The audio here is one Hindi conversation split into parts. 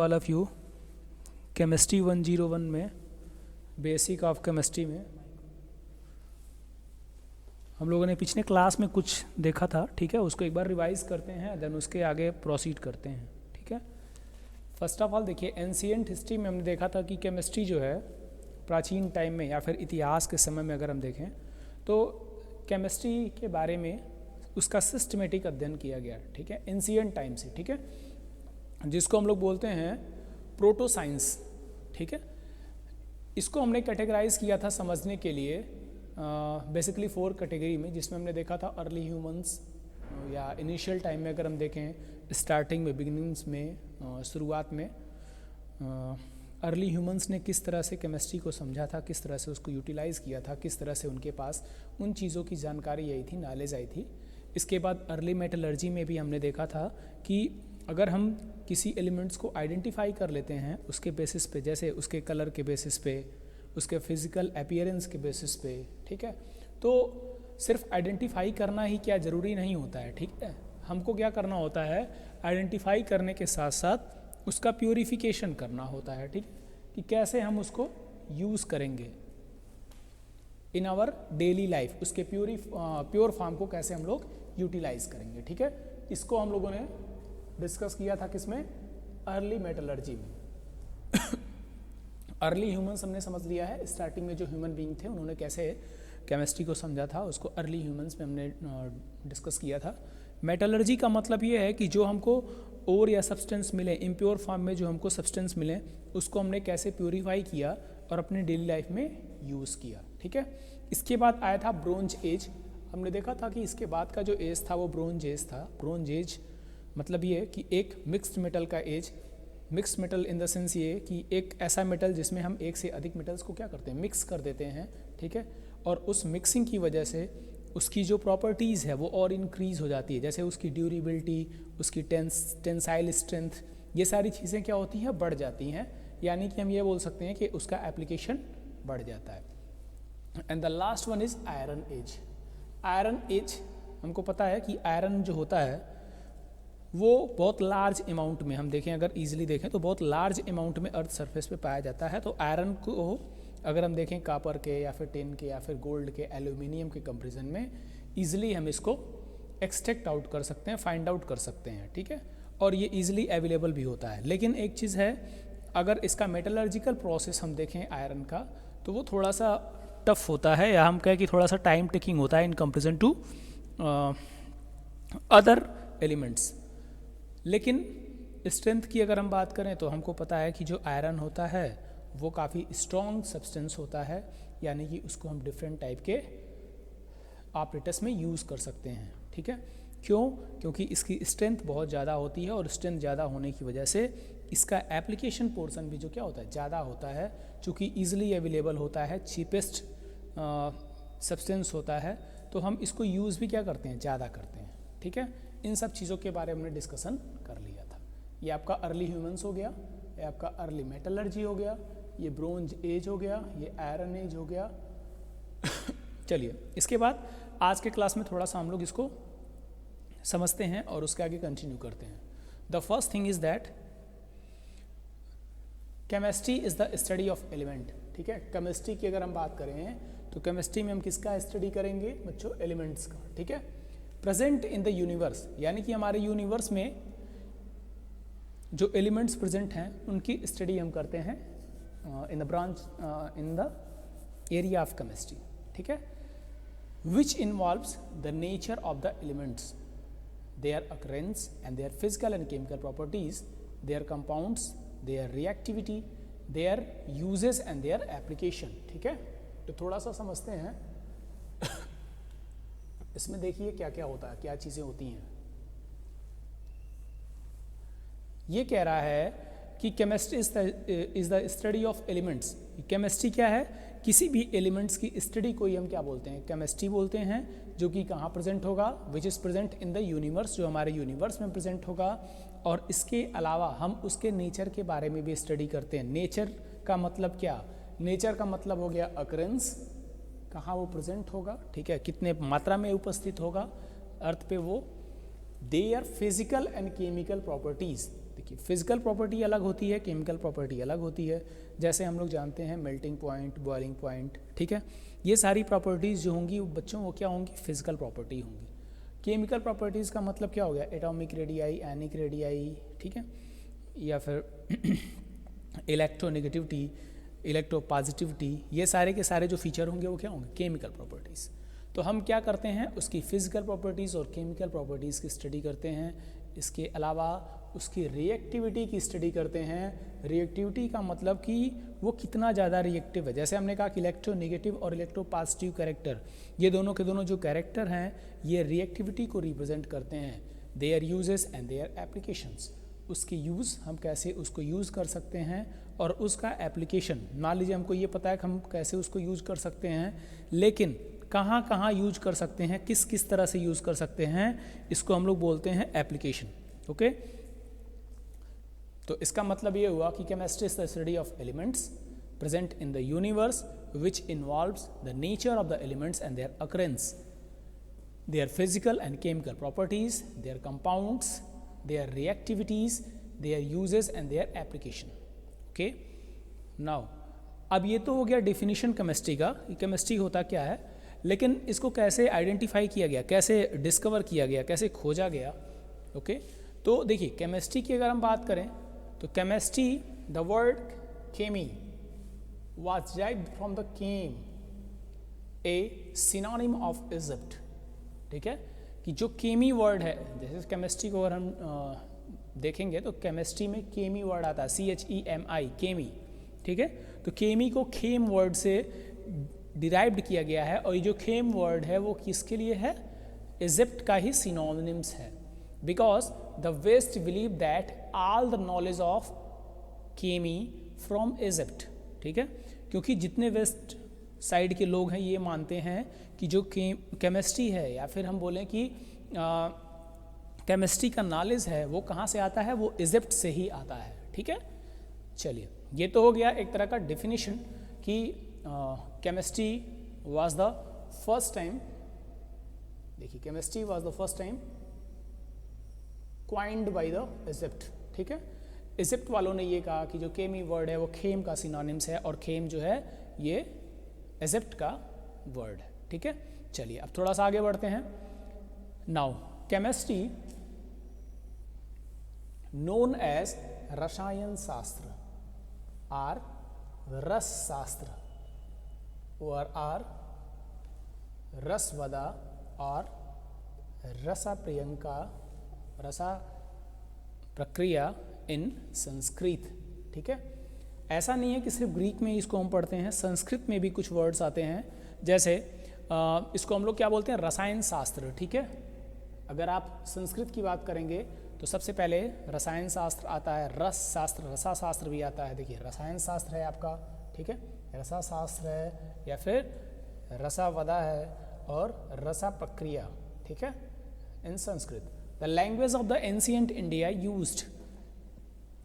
All of you. केमिस्ट्री 101 में बेसिक ऑफ केमिस्ट्री में हम लोगों ने पिछले क्लास में कुछ देखा था, ठीक है, उसको एक बार रिवाइज करते हैं, देन उसके आगे प्रोसीड करते हैं, ठीक है। फर्स्ट ऑफ ऑल देखिए, एंशिएंट हिस्ट्री में हमने देखा था कि केमिस्ट्री जो है प्राचीन टाइम में या फिर इतिहास के समय में अगर हम देखें तो केमिस्ट्री के बारे में उसका सिस्टमेटिक अध्ययन किया गया, ठीक है, एंशिएंट टाइम से, ठीक है, जिसको हम लोग बोलते हैं प्रोटो साइंस, ठीक है। इसको हमने कैटेगराइज किया था समझने के लिए बेसिकली 4 कैटेगरी में, जिसमें हमने देखा था अर्ली ह्यूमंस या इनिशियल टाइम में अगर हम देखें स्टार्टिंग में, बिगिनिंग्स में, शुरुआत में अर्ली ह्यूमंस ने किस तरह से केमिस्ट्री को समझा था, किस तरह से उसको यूटिलाइज़ किया था, किस तरह से उनके पास उन चीज़ों की जानकारी आई थी, नॉलेज आई थी। इसके बाद अर्ली मेटलर्जी में भी हमने देखा था कि अगर हम किसी एलिमेंट्स को आइडेंटिफाई कर लेते हैं उसके बेसिस पे, जैसे उसके कलर के बेसिस पे, उसके फिजिकल अपीयरेंस के बेसिस पे, ठीक है, तो सिर्फ आइडेंटिफाई करना ही क्या ज़रूरी नहीं होता है, ठीक है। हमको क्या करना होता है, आइडेंटिफाई करने के साथ साथ उसका प्योरीफिकेशन करना होता है, ठीक, कि कैसे हम उसको यूज़ करेंगे इन आवर डेली लाइफ, उसके प्योर फॉर्म को कैसे हम लोग यूटिलाइज करेंगे, ठीक है। इसको हम लोगों ने डिस्कस किया था किसमें, अर्ली मेटलर्जी में। अर्ली ह्यूमंस हमने समझ लिया है, स्टार्टिंग में जो ह्यूमन बीइंग थे उन्होंने कैसे केमिस्ट्री को समझा था, उसको अर्ली ह्यूमंस में हमने डिस्कस किया था। मेटलर्जी का मतलब ये है कि जो हमको ओर या सब्सटेंस मिले, इम्प्योर फॉर्म में जो हमको सब्सटेंस मिले, उसको हमने कैसे प्योरीफाई किया और अपने डेली लाइफ में यूज़ किया, ठीक है। इसके बाद आया था ब्रोंज एज। हमने देखा था कि इसके बाद का जो एज था वो ब्रोंज एज था। ब्रोंज एज मतलब ये कि एक मिक्स्ड मेटल का age, mixed metal in the sense ये कि एक ऐसा मेटल जिसमें हम एक से अधिक मेटल्स को क्या करते हैं, मिक्स कर देते हैं, ठीक है, और उस मिक्सिंग की वजह से उसकी जो प्रॉपर्टीज़ है वो और इंक्रीज़ हो जाती है, जैसे उसकी ड्यूरेबिलिटी, उसकी टेंसाइल स्ट्रेंथ, ये सारी चीज़ें क्या होती हैं, बढ़ जाती हैं, यानी कि हम ये बोल सकते हैं कि उसका एप्लीकेशन बढ़ जाता है। And the last one is iron age. Iron age हमको पता है कि आयरन जो होता है वो बहुत लार्ज अमाउंट में, हम देखें अगर ईजिली देखें तो बहुत लार्ज अमाउंट में अर्थ सरफेस पे पाया जाता है। तो आयरन को अगर हम देखें कापर के या फिर टिन के या फिर गोल्ड के, एल्यूमिनियम के कंपैरिजन में ईजिली हम इसको एक्सट्रैक्ट आउट कर सकते हैं, फाइंड आउट कर सकते हैं, ठीक है, और ये ईजिली अवेलेबल भी होता है। लेकिन एक चीज़ है, अगर इसका मेटलर्जिकल प्रोसेस हम देखें आयरन का, तो वो थोड़ा सा टफ होता है, या हम कहें कि थोड़ा सा टाइम टेकिंग होता है in comparison to other elements. लेकिन स्ट्रेंथ की अगर हम बात करें तो हमको पता है कि जो आयरन होता है वो काफ़ी स्ट्रॉन्ग सब्सटेंस होता है, यानी कि उसको हम डिफरेंट टाइप के ऑपरेटर्स में यूज़ कर सकते हैं, ठीक है। क्यों? क्योंकि इसकी स्ट्रेंथ बहुत ज़्यादा होती है और स्ट्रेंथ ज़्यादा होने की वजह से इसका एप्लीकेशन पोर्शन भी जो क्या होता है, ज़्यादा होता है, चूँकि ईजिली अवेलेबल होता है, चीपेस्ट सब्सटेंस होता है, तो हम इसको यूज़ भी क्या करते हैं, ज़्यादा करते हैं, ठीक है। इन सब चीज़ों के बारे में हमने डिस्कशन कर लिया था। ये आपका अर्ली ह्यूमंस हो गया, ये आपका अर्ली मेटलर्जी हो गया, ये ब्रोंज एज हो गया, ये आयरन एज हो गया। चलिए, इसके बाद आज के क्लास में थोड़ा सा हम लोग इसको समझते हैं और उसके आगे कंटिन्यू करते हैं। The first thing is that chemistry is the study of element, ठीक है। केमिस्ट्री की अगर हम बात करें तो केमिस्ट्री में हम किसका स्टडी करेंगे बच्चों, एलिमेंट्स का, ठीक है। प्रेजेंट इन द यूनिवर्स, यानी कि हमारे यूनिवर्स में जो एलिमेंट्स प्रेजेंट हैं उनकी स्टडी हम करते हैं in the branch in the area of chemistry, ठीक है, which involves the nature of the elements, their occurrence and their physical and chemical properties, their compounds, their reactivity, their uses and their application, ठीक है। तो थोड़ा सा समझते हैं इसमें देखिए क्या क्या होता है, क्या चीज़ें होती हैं। ये कह रहा है कि chemistry is the study of elements. Chemistry क्या है, किसी भी एलिमेंट्स की स्टडी को ही हम क्या बोलते हैं, केमिस्ट्री बोलते हैं, जो कि कहाँ प्रेजेंट होगा, which is present in the universe, जो हमारे यूनिवर्स में प्रेजेंट होगा। और इसके अलावा हम उसके नेचर के बारे में भी स्टडी करते हैं। नेचर का मतलब क्या, नेचर का मतलब हो गया अकरेंस, कहाँ वो प्रेजेंट होगा, ठीक है, कितने मात्रा में उपस्थित होगा अर्थ पे वो, their physical and chemical properties, देखिए फिजिकल प्रॉपर्टी अलग होती है, केमिकल प्रॉपर्टी अलग होती है। जैसे हम लोग जानते हैं मेल्टिंग पॉइंट, बॉइलिंग पॉइंट, ठीक है, ये सारी प्रॉपर्टीज़ जो होंगी बच्चों वो क्या होंगी, फिजिकल प्रॉपर्टी होंगी। केमिकल प्रॉपर्टीज़ का मतलब क्या हो गया, एटॉमिक रेडियाई, एनिक रेडियाई, ठीक है, या फिर इलेक्ट्रोनेगेटिविटी, इलेक्ट्रोपॉजिटिविटी, ये सारे के सारे जो फीचर होंगे वो क्या होंगे, केमिकल प्रॉपर्टीज़। तो हम क्या करते हैं, उसकी फिजिकल प्रॉपर्टीज़ और केमिकल प्रॉपर्टीज़ की स्टडी करते हैं। इसके अलावा उसकी रिएक्टिविटी की स्टडी करते हैं। रिएक्टिविटी का मतलब कि वो कितना ज़्यादा रिएक्टिव है। जैसे हमने कहा कि इलेक्ट्रोनेगेटिव और इलेक्ट्रोपॉजिटिव कैरेक्टर, ये दोनों के दोनों जो कैरेक्टर हैं ये रिएक्टिविटी को रिप्रेजेंट करते हैं। There uses and their applications, उसके यूज़ हम कैसे उसको यूज़ कर सकते हैं और उसका एप्लीकेशन, मान लीजिए हमको ये पता है कि हम कैसे उसको यूज़ कर सकते हैं, लेकिन कहाँ कहाँ यूज कर सकते हैं, किस किस तरह से यूज़ कर सकते हैं, इसको हम लोग बोलते हैं एप्लीकेशन। ओके, तो इसका मतलब ये हुआ कि chemistry is the study of elements present in the universe which involves the nature of the elements and there occurrence, their physical and chemical properties, there compounds, their reactivities, their uses and their application. Okay, now अब ये तो हो गया डेफिनेशन केमिस्ट्री का, केमिस्ट्री होता क्या है, लेकिन इसको कैसे आइडेंटिफाई किया गया, कैसे डिस्कवर किया गया, कैसे खोजा गया। ओके, तो देखिए केमिस्ट्री की अगर हम बात करें तो chemistry, the word chemi was derived from the chem, a synonym of Egypt। ठीक है, कि जो केमी वर्ड है, जैसे केमिस्ट्री को अगर हम देखेंगे तो केमिस्ट्री में केमी वर्ड आता है, CHEMI, केमी। ठीक है, तो केमी को खेम वर्ड से डिराइव्ड किया गया है, और ये जो खेम वर्ड है वो किसके लिए है, इजिप्ट का ही सिनोनिम्स है। Because the west believe that all the knowledge of chemi from Egypt. ठीक है, क्योंकि जितने वेस्ट साइड के लोग हैं ये मानते हैं कि जो केमिस्ट्री है, या फिर हम बोलें कि केमिस्ट्री का नॉलेज है, वो कहाँ से आता है, वो इजिप्ट से ही आता है। ठीक है, चलिए ये तो हो गया एक तरह का डेफिनेशन कि chemistry was the first time, देखिए chemistry was the first time coined by the Egypt. ठीक है, इजिप्ट वालों ने ये कहा कि जो केमी वर्ड है वो खेम का सिनोनिम्स है, और खेम जो है ये इजिप्ट का वर्ड है। ठीक है, चलिए अब थोड़ा सा आगे बढ़ते हैं। नाउ केमिस्ट्री नोन एज रसायन शास्त्र आर रस शास्त्र और आर रसवदा और रसा प्रियंका, रसा प्रक्रिया इन संस्कृत। ठीक है, ऐसा नहीं है कि सिर्फ ग्रीक में इसको हम पढ़ते हैं, संस्कृत में भी कुछ वर्ड्स आते हैं। जैसे इसको हम लोग क्या बोलते हैं, रसायन शास्त्र। ठीक है, अगर आप संस्कृत की बात करेंगे तो सबसे पहले रसायन शास्त्र आता है, रस शास्त्र, रसा शास्त्र भी आता है। देखिए रसायन शास्त्र है आपका, ठीक है, रसा शास्त्र है, या फिर रसावदा है, और रसा प्रक्रिया। ठीक है, in Sanskrit. The language of the ancient India used,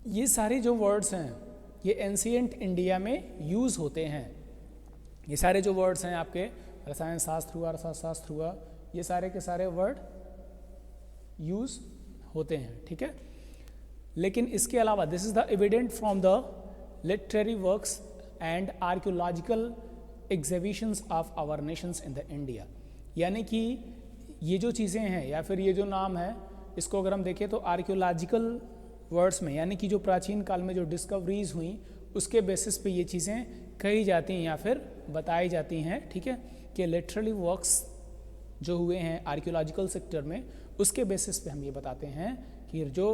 ये सारे जो वर्ड्स हैं ये एंशिएंट इंडिया में यूज़ होते हैं। ये सारे जो वर्ड्स हैं आपके, रसायन शास्त्र हुआ, रसा शास्त्र हुआ, ये सारे के सारे वर्ड यूज़ होते हैं। ठीक है, लेकिन इसके अलावा this is the evident from the literary works and archaeological exhibitions of our nations in the India. यानी कि ये जो चीज़ें हैं या फिर ये जो नाम है, इसको अगर हम देखें तो आर्कियोलॉजिकल वर्ड्स में, यानी कि जो प्राचीन काल में जो डिस्कवरीज हुई उसके बेसिस पे ये चीज़ें कही जाती हैं या फिर बताई जाती हैं। ठीक है, कि लिटरली वर्क्स जो हुए हैं आर्कियोलॉजिकल सेक्टर में, उसके बेसिस पे हम ये बताते हैं कि जो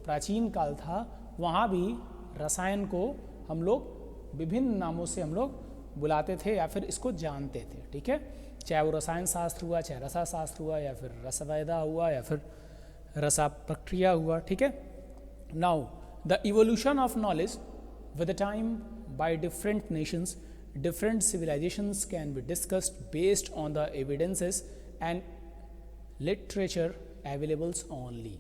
प्राचीन काल था वहाँ भी रसायन को हम लोग विभिन्न नामों से हम लोग बुलाते थे या फिर इसको जानते थे। ठीक है, चाहे वो रसायन शास्त्र हुआ, चाहे रसा शास्त्र हुआ, या फिर रसवैदा हुआ, या फिर रसा प्रक्रिया हुआ। ठीक है, now the evolution of knowledge with the time by different nations, different civilizations can be discussed based on the evidences and literature available only।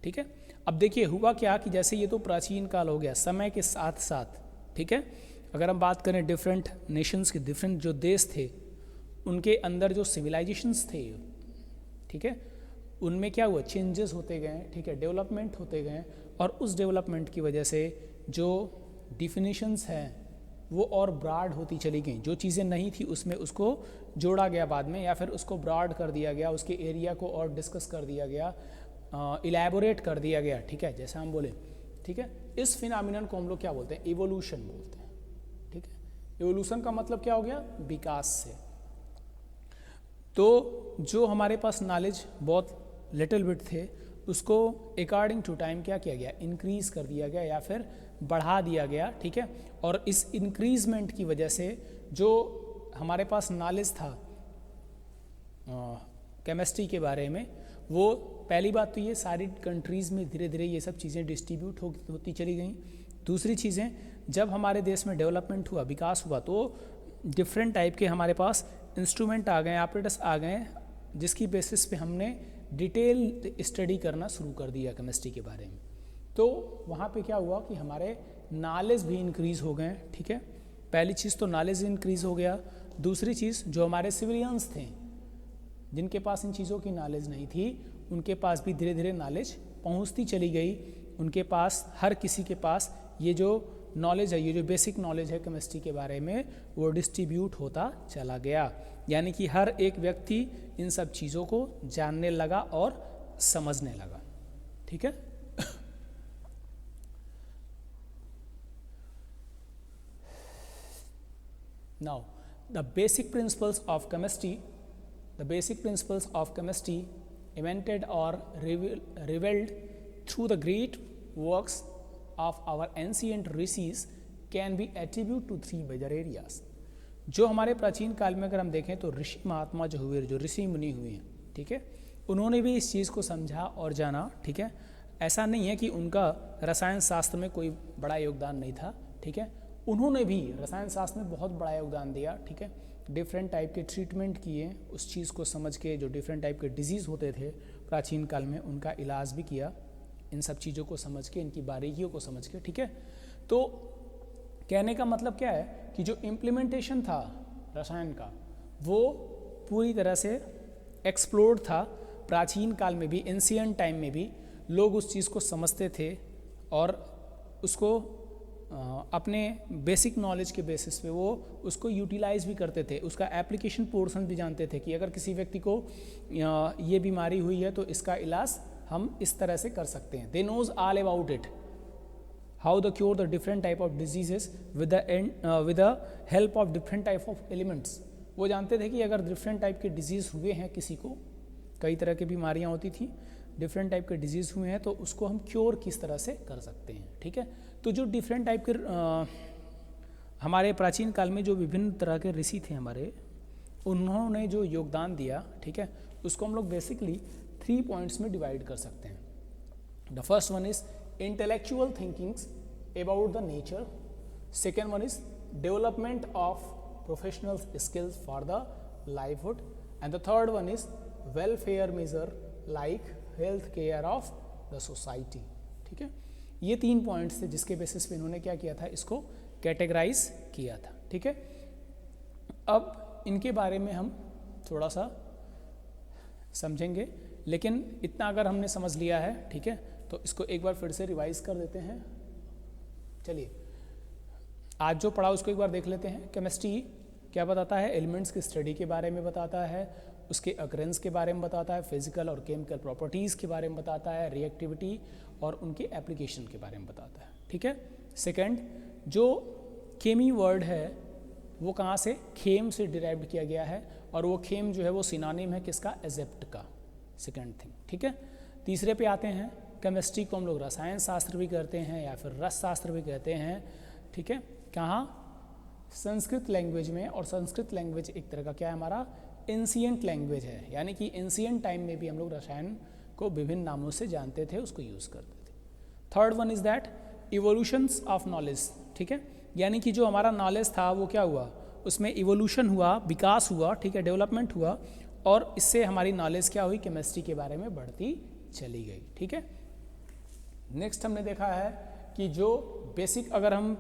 ठीक है, अब देखिए हुआ क्या कि जैसे ये तो प्राचीन काल हो गया, समय के साथ साथ, ठीक है, अगर हम बात करें डिफरेंट नेशंस के, डिफरेंट जो देश थे उनके अंदर जो सिविलाइजेशंस थे, ठीक है, उनमें क्या हुआ, चेंजेस होते गए। ठीक है, डेवलपमेंट होते गए, और उस डेवलपमेंट की वजह से जो डिफिनीशंस हैं वो और ब्रॉड होती चली गई। जो चीज़ें नहीं थी उसमें उसको जोड़ा गया बाद में, या फिर उसको ब्रॉड कर दिया गया, उसके एरिया को और डिस्कस कर दिया गया, इलैबोरेट कर दिया गया, ठीक है, जैसा हम बोले, ठीक है। इस फिनोमिनन को हम लोग क्या बोलते हैं? इवोल्यूशन बोलते हैं, ठीक है। इवोल्यूशन का मतलब क्या हो गया? विकास से। तो जो हमारे पास नॉलेज बहुत लिटिल बिट थे उसको अकॉर्डिंग टू टाइम क्या किया गया? इंक्रीज कर दिया गया या फिर बढ़ा दिया गया, ठीक है। और इस इंक्रीजमेंट की वजह से जो हमारे पास नॉलेज था केमिस्ट्री के बारे में, वो पहली बात तो ये सारी कंट्रीज़ में धीरे धीरे ये सब चीज़ें डिस्ट्रीब्यूट होती चली गई। दूसरी चीज़ें, जब हमारे देश में डेवलपमेंट हुआ, विकास हुआ, तो डिफरेंट टाइप के हमारे पास इंस्ट्रूमेंट आ गए, ऑपरेटर्स आ गए, जिसकी बेसिस पे हमने डिटेल स्टडी करना शुरू कर दिया केमिस्ट्री के बारे में। तो वहाँ पे क्या हुआ कि हमारे नॉलेज भी इंक्रीज़ हो गए, ठीक है। पहली चीज़ तो नॉलेज इंक्रीज़ हो गया। दूसरी चीज़, जो हमारे सिविलियंस थे जिनके पास इन चीज़ों की नॉलेज नहीं थी, उनके पास भी धीरे धीरे नॉलेज पहुँचती चली गई। उनके पास, हर किसी के पास ये जो नॉलेज है, ये जो बेसिक नॉलेज है केमिस्ट्री के बारे में, वो डिस्ट्रीब्यूट होता चला गया। यानी कि हर एक व्यक्ति इन सब चीज़ों को जानने लगा और समझने लगा, ठीक है। Now, the basic principles of chemistry invented or revealed through the great works of our ancient rishis can be attributed to three major areas. जो हमारे प्राचीन काल में अगर हम देखें तो ऋषि महात्मा जो हुए, जो ऋषि मुनि हुए हैं, ठीक है, उन्होंने भी इस चीज़ को समझा और जाना, ठीक है। ऐसा नहीं है कि उनका रसायन शास्त्र में कोई बड़ा योगदान नहीं था, ठीक है। उन्होंने भी रसायन शास्त्र में बहुत बड़ा योगदान दिया, ठीक है। डिफरेंट टाइप के ट्रीटमेंट किए, उस चीज़ को समझ के, जो डिफरेंट टाइप के डिजीज़ होते थे प्राचीन काल में, उनका इलाज भी किया, इन सब चीज़ों को समझ के, इनकी बारीकियों को समझ के, ठीक है। तो कहने का मतलब क्या है कि जो इम्प्लीमेंटेशन था रसायन का, वो पूरी तरह से एक्सप्लोर्ड था प्राचीन काल में भी, एंशिएंट टाइम में भी लोग उस चीज़ को समझते थे और उसको अपने बेसिक नॉलेज के बेसिस पे वो उसको यूटिलाइज भी करते थे, उसका एप्लीकेशन पोर्शन भी जानते थे कि अगर किसी व्यक्ति को ये बीमारी हुई है तो इसका इलाज हम इस तरह से कर सकते हैं। They knows all about it, how the cure the different type of diseases with the help of different type of elements. वो जानते थे कि अगर डिफरेंट टाइप के डिजीज़ हुए हैं किसी को, कई तरह की बीमारियाँ होती थी, डिफरेंट टाइप के डिजीज़ हुए हैं तो उसको हम क्योर किस तरह से कर सकते हैं, ठीक है। तो जो डिफरेंट टाइप के हमारे प्राचीन काल में जो विभिन्न तरह के ऋषि थे हमारे, उन्होंने जो योगदान दिया, ठीक है, उसको हम लोग बेसिकली 3 पॉइंट्स में डिवाइड कर सकते हैं। The first one is intellectual thinkings about the nature, second one is development of professional skills for the livelihood, and the third one is welfare measure like health care of the society, ठीक है। ये 3 पॉइंट्स थे जिसके बेसिस पे इन्होंने क्या किया था, इसको कैटेगराइज किया था, ठीक है। अब इनके बारे में हम थोड़ा सा समझेंगे, लेकिन इतना अगर हमने समझ लिया है, ठीक है, तो इसको एक बार फिर से रिवाइज कर देते हैं। चलिए, आज जो पढ़ा उसको एक बार देख लेते हैं। केमिस्ट्री क्या बताता है? एलिमेंट्स की स्टडी के बारे में बताता है, उसके अकरेंस के बारे में बताता है, फिजिकल और केमिकल प्रॉपर्टीज़ के बारे में बताता है, रिएक्टिविटी और उनके एप्लीकेशन के बारे में बताता है, ठीक है। सेकंड, जो केमी वर्ड है वो कहाँ से? खेम से डिराइव्ड किया गया है, और वो खेम जो है वो सिनोनिम है किसका? एजेप्ट का, सेकंड थिंग, ठीक है। तीसरे पे आते हैं, केमिस्ट्री को हम लोग रसायन शास्त्र भी कहते हैं या फिर रस शास्त्र भी कहते हैं, ठीक है। कहाँ? संस्कृत लैंग्वेज में, और संस्कृत लैंग्वेज एक तरह का क्या है हमारा? एंशिएंट लैंग्वेज है, यानी कि एंशिएंट टाइम में भी हम लोग रसायन को विभिन्न नामों से जानते थे, उसको यूज़ करते थे। Third one is that evolutions of knowledge, ठीक है, यानी कि जो हमारा नॉलेज था वो क्या हुआ, उसमें इवोल्यूशन हुआ, विकास हुआ, ठीक है, डेवलपमेंट हुआ, और इससे हमारी नॉलेज क्या हुई? केमिस्ट्री के बारे में बढ़ती चली गई, ठीक है। नेक्स्ट हमने देखा है कि जो बेसिक, अगर हम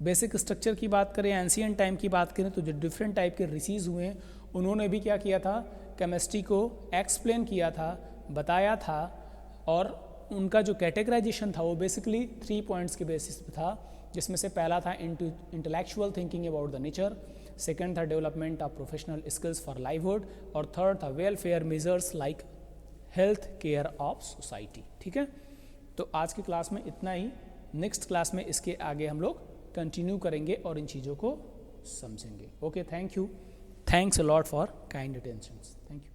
बेसिक स्ट्रक्चर की बात करें, एंशिएंट टाइम की बात करें, तो जो डिफरेंट टाइप के ऋषिज हुए हैं उन्होंने भी क्या किया था? केमिस्ट्री को एक्सप्लेन किया था, बताया था, और उनका जो कैटेगराइजेशन था वो बेसिकली 3 पॉइंट्स के बेसिस पे था, जिसमें से पहला था intellectual thinking about the nature, second था development of professional skills for livelihood, और थर्ड था welfare measures like health care of society. ठीक है, तो आज की क्लास में इतना ही। नेक्स्ट क्लास में इसके आगे हम लोग कंटिन्यू करेंगे और इन चीज़ों को समझेंगे। Okay, thank you, thanks a lot for kind attention, thank you.